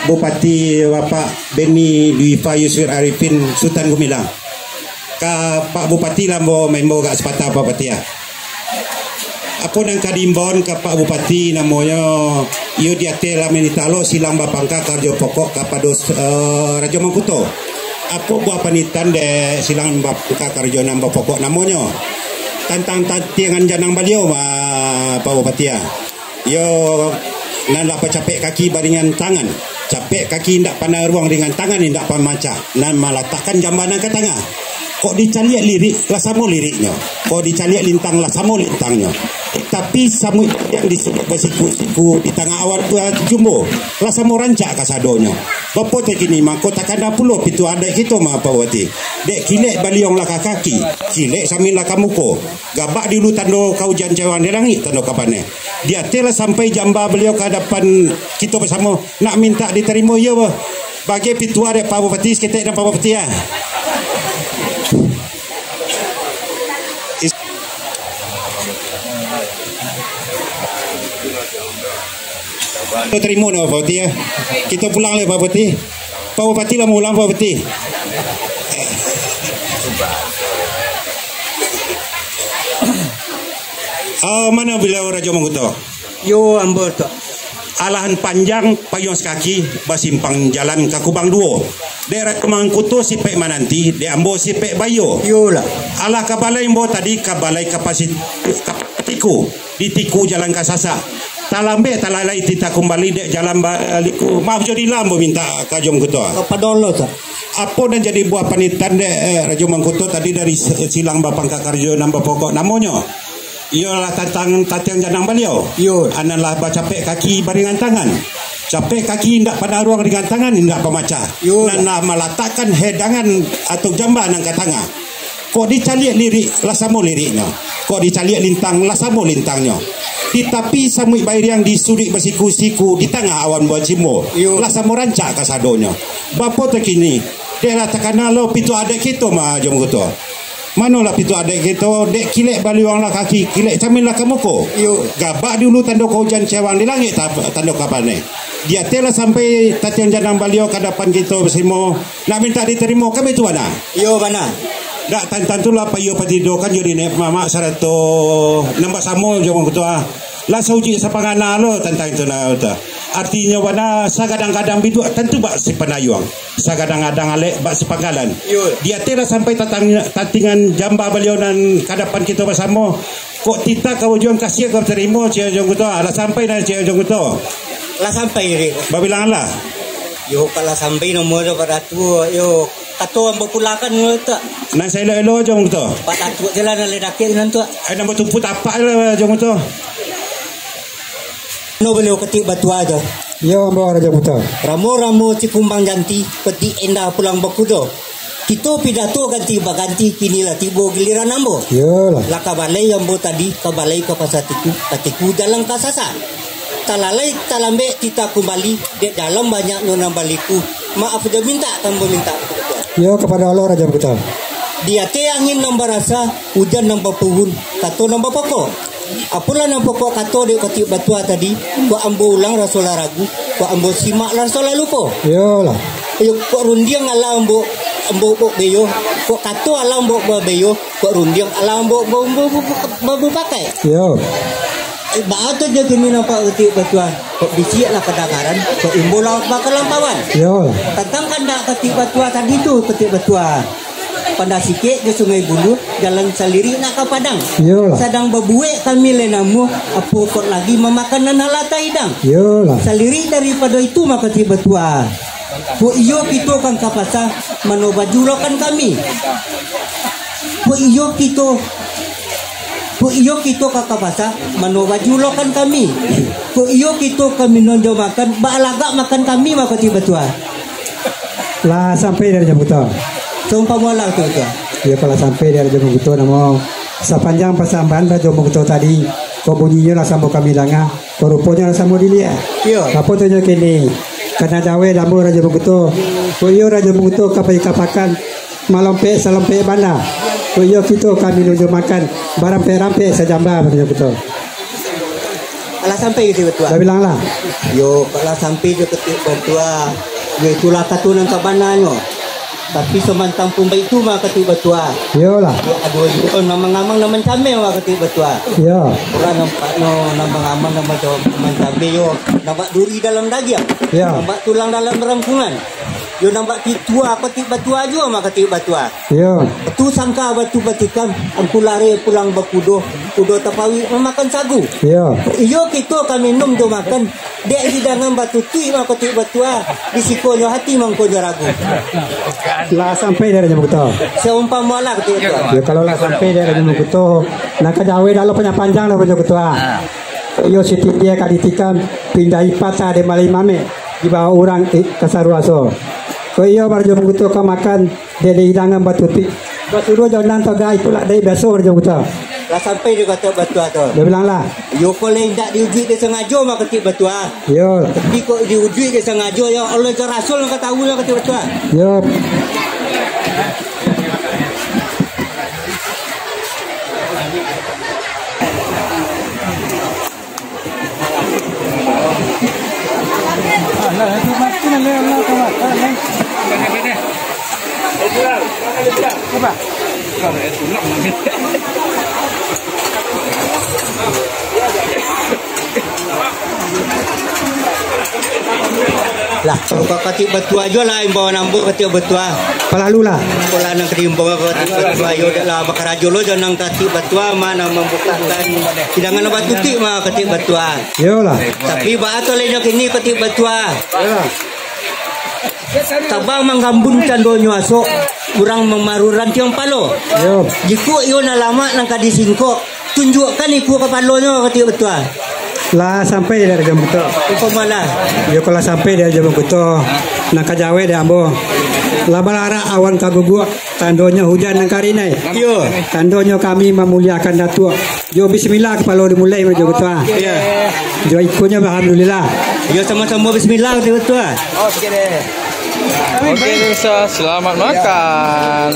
Bupati Bapak Beni Dwi Yusuf Arifin Sultan Gumilang. Ka Pak Bupati lah membo gak sepatah Pak Bupati ya. Apa nang kadimbon ka Pak Bupati namanya yo diate la menitalo silang bapangka karjo pokok kapados Raja Mangkuto. Apa buah panitan de silang bapangka karjo nambah pokok namanya. Tantang tantiangan janang beliau Pak Bupati ya. Yo nan apa capek kaki baringan tangan. Capek kaki ndak pandai ruang dengan tangan ndak pamaca. Nan meletakkan jambanan ke tengah. Kok dicaliak lirik lah samo liriknya. Kok dicaliak lintang lah samo lintangnya. Tapi samu yang disebut bersiku-siku di tengah awal jumbo lah samo rancak kasadonya. Bapak tak kini mako takkan dah puluh pitu ada kita mah Pak Bupati. Dek kilek baliong lah kaki, kilek sambil lah kamuko. Gabak dulu tando kaujan cawan di langit tando kapane. Dia telah sampai jamba beliau ke hadapan kita bersama nak minta diterima ya bah. Bagi pitua dek Pak Bupati seketek dan Pak Bupati ya. Kita terima Pak Bupati ya. Kita pulang le Pak Bupati. Pak Bupati lah mau ulang Pak Bupati. Mana beliau Raja Mangkuto? Yo ambo tu. Alahan panjang payung sekaki basimpang jalan ke Kubang Duo. Daerah Mangkuto sipek mananti, di ambo sipek bayo. Yo lah. Alah kabalai mbo tadi kabalai kapasitiku di tiku jalan Kasasa. Talambe talalai tita kembali dek jalan baliku. Maaf jadi lambo minta Raja Mangkuto. Apa dolo tu? Apa dan jadi buah panitan dek Raja Mangkuto tadi dari silang Bapang Kakarjo nambah pokok namanya. Ialah tentang tatiang janang beliau. Yo. Analah capek kaki baringan tangan. Capek kaki tidak pada ruang dengan tangan tidak pemaca. Nana meletakkan hedangan atau jamba nang ke tengah. Kok dicaliak lirik lasamo liriknya. Kok dicaliak lintang lasamo lintangnya. Tetapi samui bair yang disurik bersiku-siku di tengah awan buat cimo. Lasamo rancak kasadonya. Bapa terkini. Dia katakan lo pitu adek kita mah jom kuto. Manolah pitu adek kita dek kilek baliwang lah kaki kilek camin lah kamuko. Gabak dulu tanda hujan cewang di langit tanda kapane. Dia telah sampai tatian janang baliau ke depan kita bersimo nak minta diterima kami tu mana? Yo mana? Dak tentu lah payo patido kan jadi nek mama sarato nambah samo jong ketua. Lah sauji sapangana lo tentang itu na uta. Artinya wana sagadang-gadang bidu tentu bak si penayuang. Sagadang-gadang alek bak si panggalan. Dia telah sampai tatingan jamba beliau dan kadapan kita bersama. Kok kita kau juang kasih kau terima cia jong ketua. Lah sampai dan cia jong ketua. Lah sampai ni. Babilangan lah. Yo kalau sampai nomor pada tu yo kato ambo pulakan tu. Nan saya elo jong ketua. Pada tu jalan le dakil nan tu. Ai nombor tumput apa lah jong ketua. No beliau ketik batu aja. Yo ambo Raja Mangkuto. Ramo-ramo cikumbang janti peti endah pulang bakudo. Kita pidato ganti baganti kinilah tibo giliran ambo. Yo lah. La kabalai ambo tadi kabalai ke pasatiku katiku dalam kasasa. Talalai talambe kita kembali di dalam banyak nona baliku. Maaf dia minta tambo minta. Yo kepada Allah Raja Mangkuto. Dia te angin nambah rasa, hujan nambah puhun, kato nambah pokok. Apalah nambah pokok kato dek ketik batua tadi. Ko ambo ulang rasola ragu, ko ambo simak rasola lupo. Yo lah. Yo ko rundiang ala ambo beyo, ko kato ala ambo beyo, ko rundiang ala ambo pakai. Yo. Baat aja kini nampak ketik batua. Kok disiak lah kadagaran, ko imbo laut bakal lampawan. Yo. Tentang kandak ketik batua tadi tu ketik batua. Pada sikit ke Sungai Bulu, jalan saliri nak ke Padang. Yolah. Sedang berbuik kami lenamu, apa kot lagi memakan halata hidang. Yolah. Saliri daripada itu maka tiba tua. Bu iyo kita kan kapasa manobajulokan kami. Bu iyo kita kakapasa manobajulokan kami. Bu iyo kita kami nonjo makan, balaga makan kami maka tiba tua. Lah sampai dari Raja Mangkuto. Sumpah mualah tu. Ya kalau sampai dari Raja Mangkuto namo sepanjang persambahan Raja Mangkuto tadi kau bunyinya lah sambo kami langa kau rupanya lah sambo dilihat. Apa tu je kini karena jawa damu Raja Mangkuto kau iyo Raja Mangkuto kapai kapakan malampe salampe bana kau iyo kita kami nunjuk makan barampe-rampe sejamba Raja Mangkuto. Alah sampai ke betua. Dah bilang lah. Yo kalau sampai ke betua, yo itulah katunan kabananyo. Tapi semantang pun baik tu mah ketik betua. Yo lah. Aduh, namang-namang naman kami mah ketik betua. Yo. Ora nampak no namang-namang nama kami yo. Nampak duri dalam daging. Ya. Nampak tulang dalam rangkungan. Yo nampak titua ketik betua aja mah ketik betua. Yo. Tu sangka batu batikan aku lari pulang berkudo kudo tapawi memakan sagu. Yo. Iyo kita kami minum do makan dek di dalam batu tu mah ketik betua risikonya hati mangkonya ragu. Lah sampai dari jam betul. Seumpama lah ketik betua. Ya kalau lah sampai dari jam betul. Nak jawe dalam panjang lah jam betul. Yo siti dia kaditikan pindahi patah de malai mame di bawah orang kasaruaso. Ko iyo barjo betul ka makan de hidangan batu ti. Basuruh jangan to gai pula dai besok barjo betul. Lah sampai dia kata betua tu. Dia bilang lah. Yo kalau tidak diuji dia sengaja mah ketik betua. Yo. Tapi kok diuji dia sengaja ya Allah ke Rasul yang kata tahu lah ketik betua. Yo. Lah, kalau ketik betua aja lah yang bawa nambuk ketik betua. Pelalu lah. Kalau nang kerimbang ketik betua yo lah bakar aja lo jangan ketik betua mana membukakan hidangan batu ti mah ketik betua. Yo lah. Tapi baat olehnya kini ketik betua. Tabang menggambun candonyo asok kurang memaruran tiang palo. Yo. Jiku iyo na lama nang kadisingko tunjukkan iku kepalonyo ketik betua. Lah sampai dari jam betul. Upamala. Yo kalau sampai dari jam betul. Nak jawe deh ambo. Lah balara awan kagugu tandonya hujan nang karinai. Yo. Tandonya kami memuliakan datuk. Yo bismillah kepala dimulai jam betul. Iya. Jo ikunya alhamdulillah. Yo sama-sama bismillah ketik betua. Oke, selamat makan.